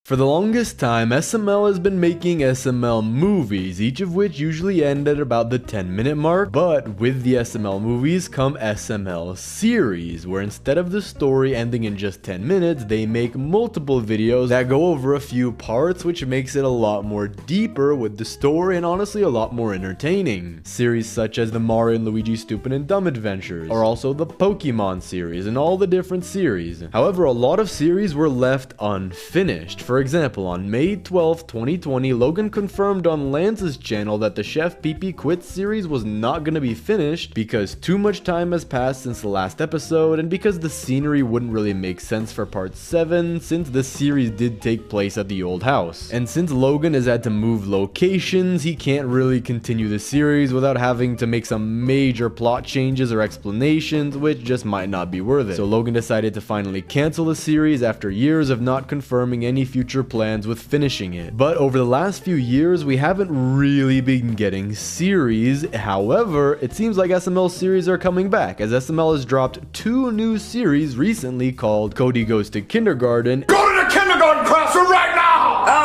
For the longest time, SML has been making SML movies, each of which usually end at about the 10-minute mark, but with the SML movies come SML series, where instead of the story ending in just 10 minutes, they make multiple videos that go over a few parts, which makes it a lot more deeper with the story and honestly a lot more entertaining. Series such as the Mario and Luigi Stupid and Dumb Adventures, or also the Pokemon series, and all the different series. However, a lot of series were left unfinished. For example, on May 12, 2020, Logan confirmed on Lance's channel that the Chef Pee-Pee Quits series was not gonna be finished because too much time has passed since the last episode and because the scenery wouldn't really make sense for part 7 since the series did take place at the old house. And since Logan has had to move locations, he can't really continue the series without having to make some major plot changes or explanations, which just might not be worth it. So Logan decided to finally cancel the series after years of not confirming any future plans with finishing it. But over the last few years, we haven't really been getting series. However, it seems like SML series are coming back, as SML has dropped 2 new series recently called Cody Goes to Kindergarten. Go to the kindergarten classroom right now!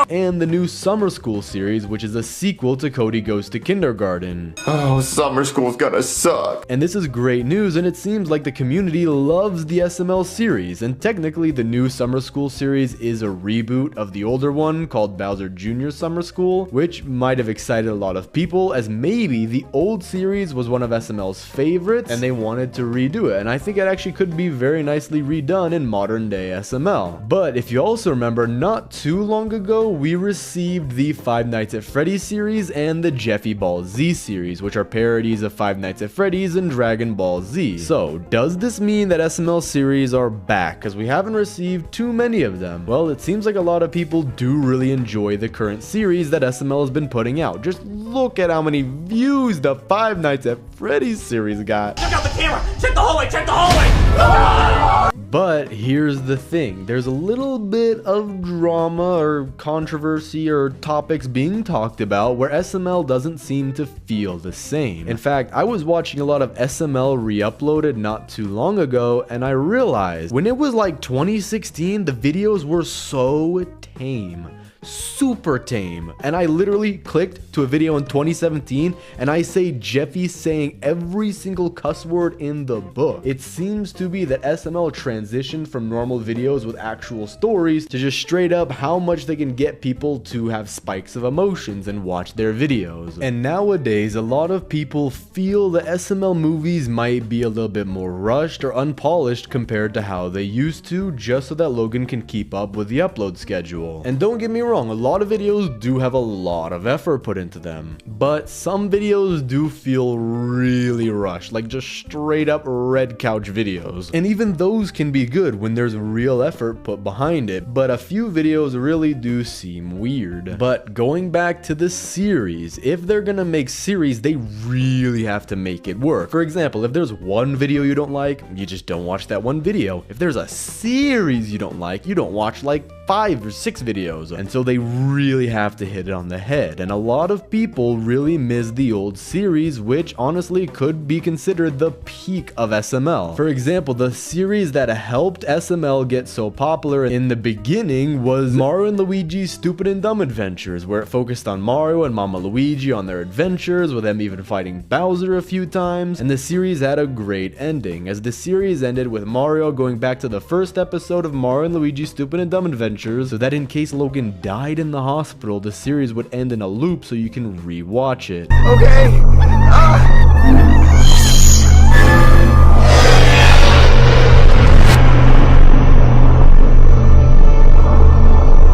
And the new Summer School series, which is a sequel to Cody Goes to Kindergarten. Oh, summer school's gonna suck. And this is great news, and it seems like the community loves the SML series, and technically the new Summer School series is a reboot of the older one called Bowser Jr. Summer School, which might have excited a lot of people as maybe the old series was one of SML's favorites and they wanted to redo it, and I think it actually could be very nicely redone in modern day SML. But if you also remember, not too long ago we received the Five Nights at Freddy's series and the Jeffy Ball Z series, which are parodies of Five Nights at Freddy's and Dragon Ball Z. So does this mean that SML series are back? Because we haven't received too many of them. Well, it seems like a lot of people do really enjoy the current series that SML has been putting out. Just look at how many views the Five Nights at Freddy's series got. Check out the camera! Check the hallway! Check the hallway! But here's the thing, there's a little bit of drama or controversy or topics being talked about where SML doesn't seem to feel the same. In fact, I was watching a lot of SML Reuploaded not too long ago, and I realized when it was like 2016, the videos were so tame. Super tame. And I literally clicked to a video in 2017 and I say Jeffy saying every single cuss word in the book. It seems to be that SML transitioned from normal videos with actual stories to just straight up how much they can get people to have spikes of emotions and watch their videos. And nowadays, a lot of people feel the SML movies might be a little bit more rushed or unpolished compared to how they used to, just so that Logan can keep up with the upload schedule. And don't get me wrong, a lot of videos do have a lot of effort put into them, but some videos do feel really rushed, like just straight up red couch videos. And even those can be good when there's real effort put behind it, but a few videos really do seem weird. But going back to the series, if they're gonna make series, they really have to make it work. For example, if there's one video you don't like, you just don't watch that one video. If there's a series you don't like, you don't watch like 5 or 6 videos. And so they really have to hit it on the head, and a lot of people really miss the old series, which honestly could be considered the peak of SML. For example, the series that helped SML get so popular in the beginning was Mario and Luigi's Stupid and Dumb Adventures, where it focused on Mario and Mama Luigi on their adventures, with them even fighting Bowser a few times, and the series had a great ending, as the series ended with Mario going back to the first episode of Mario and Luigi's Stupid and Dumb Adventures, so that in case Logan died in the hospital, the series would end in a loop so you can re-watch it. Okay.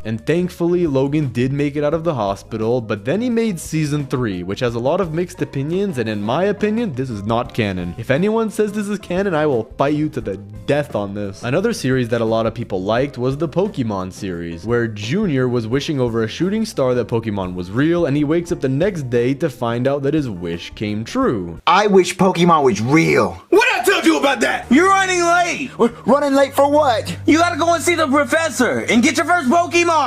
And thankfully, Logan did make it out of the hospital, but then he made season 3, which has a lot of mixed opinions, and in my opinion, this is not canon. If anyone says this is canon, I will fight you to the death on this. Another series that a lot of people liked was the Pokemon series, where Junior was wishing over a shooting star that Pokemon was real, and he wakes up the next day to find out that his wish came true. I wish Pokemon was real. What I told you about that? You're running late! Running late for what? You gotta go and see the professor and get your first Pokemon!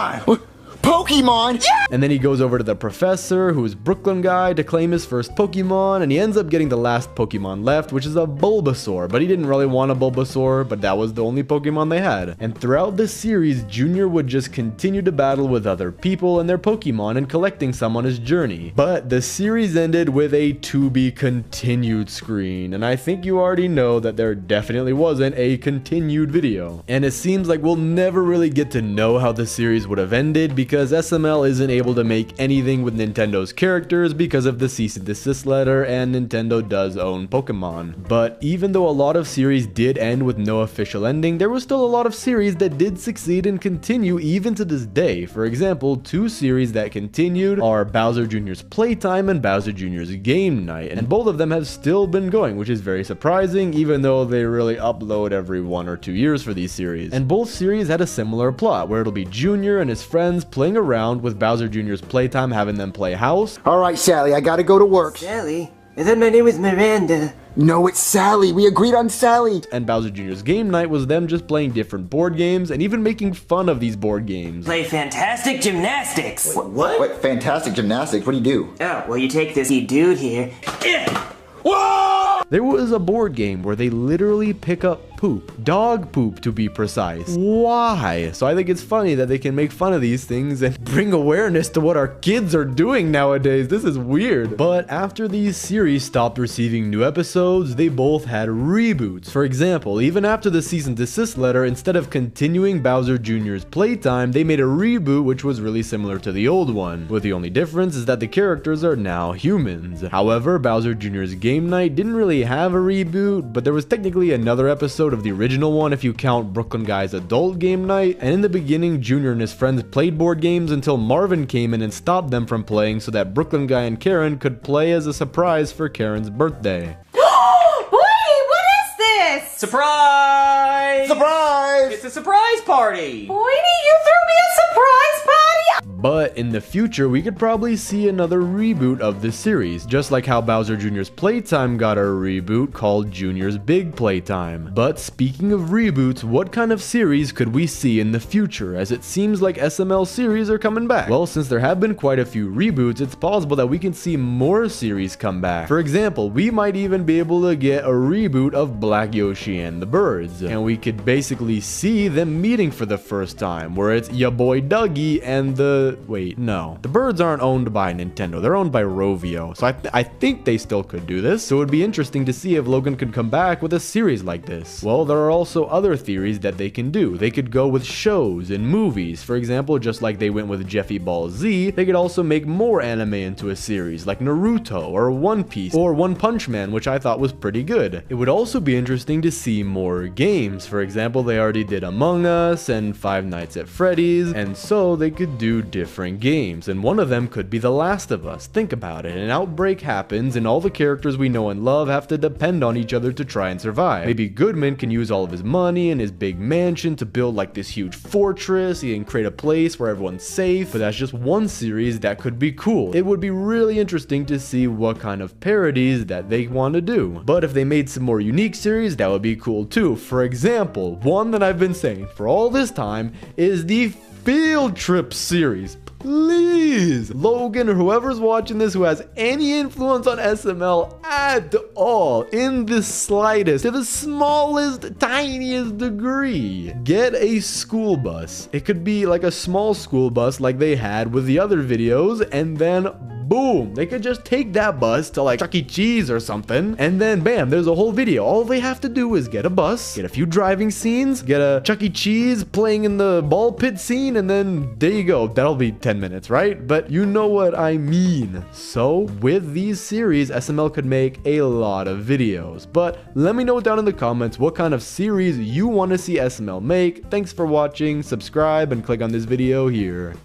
Pokemon. Yeah! And then he goes over to the professor, who's Brooklyn guy, to claim his first Pokemon, and he ends up getting the last Pokemon left, which is a Bulbasaur. But he didn't really want a Bulbasaur, but that was the only Pokemon they had. And throughout this series, Junior would just continue to battle with other people and their Pokemon and collecting some on his journey. But the series ended with a to be continued screen, and I think you already know that there definitely wasn't a continued video. And it seems like we'll never really get to know how the series would have ended because SML isn't able to make anything with Nintendo's characters because of the cease and desist letter, and Nintendo does own Pokemon. But even though a lot of series did end with no official ending, there was still a lot of series that did succeed and continue even to this day. For example, two series that continued are Bowser Jr.'s Playtime and Bowser Jr.'s Game Night, and both of them have still been going, which is very surprising even though they really upload every 1 or 2 years for these series. And both series had a similar plot where it'll be Junior and his friends playing around with Bowser Jr.'s Playtime having them play house. Alright, Sally, I gotta go to work. Sally? I thought my name was Miranda. No, it's Sally. We agreed on Sally. And Bowser Jr.'s Game Night was them just playing different board games and even making fun of these board games. Play fantastic gymnastics. What? Fantastic gymnastics? What do you do? Oh, well, you take this dude here. Whoa! There was a board game where they literally pick up poop. Dog poop, to be precise. Why? So I think it's funny that they can make fun of these things and bring awareness to what our kids are doing nowadays. This is weird. But after these series stopped receiving new episodes, they both had reboots. For example, even after the cease and desist letter, instead of continuing Bowser Jr.'s Playtime, they made a reboot which was really similar to the old one, with the only difference is that the characters are now humans. However, Bowser Jr.'s Game Night didn't really have a reboot, but there was technically another episode of the original one if you count Brooklyn Guy's adult game night, and in the beginning Junior and his friends played board games until Marvin came in and stopped them from playing so that Brooklyn Guy and Karen could play as a surprise for Karen's birthday. Boy, what is this? Surprise! Surprise! It's a surprise party! Boydie, you threw me a surprise party? But in the future, we could probably see another reboot of this series, just like how Bowser Jr.'s Playtime got a reboot called Junior's Big Playtime. But speaking of reboots, what kind of series could we see in the future, as it seems like SML series are coming back? Well, since there have been quite a few reboots, it's possible that we can see more series come back. For example, we might even be able to get a reboot of Black Yoshi and the Birds, and we could basically see them meeting for the first time, where it's ya boy Dougie and the... wait, no. The Birds aren't owned by Nintendo, they're owned by Rovio, so I think they still could do this, so it would be interesting to see if Logan could come back with a series like this. Well, there are also other theories that they can do. They could go with shows and movies. For example, just like they went with Jeffy Ball Z, they could also make more anime into a series, like Naruto, or One Piece, or One Punch Man, which I thought was pretty good. It would also be interesting to see more games. For example, they already did Among Us and Five Nights at Freddy's, and so they could do different games, and one of them could be The Last of Us. Think about it, an outbreak happens and all the characters we know and love have to depend on each other to try and survive. Maybe Goodman can use all of his money and his big mansion to build like this huge fortress, he can create a place where everyone's safe, but that's just one series that could be cool. It would be really interesting to see what kind of parodies that they want to do. But if they made some more unique series, that would be cool too. For example, one that I've been saying for all this time is the Field Trip series. Please, Logan or whoever's watching this who has any influence on SML at all, in the slightest, to the smallest, tiniest degree, get a school bus. It could be like a small school bus like they had with the other videos, and then boom, they could just take that bus to like Chuck E. Cheese or something, and then bam, there's a whole video. All they have to do is get a bus, get a few driving scenes, get a Chuck E. Cheese playing in the ball pit scene, and then there you go. That'll be 10 minutes, right? But you know what I mean. So with these series, SML could make a lot of videos. But let me know down in the comments what kind of series you want to see SML make. Thanks for watching, subscribe, and click on this video here.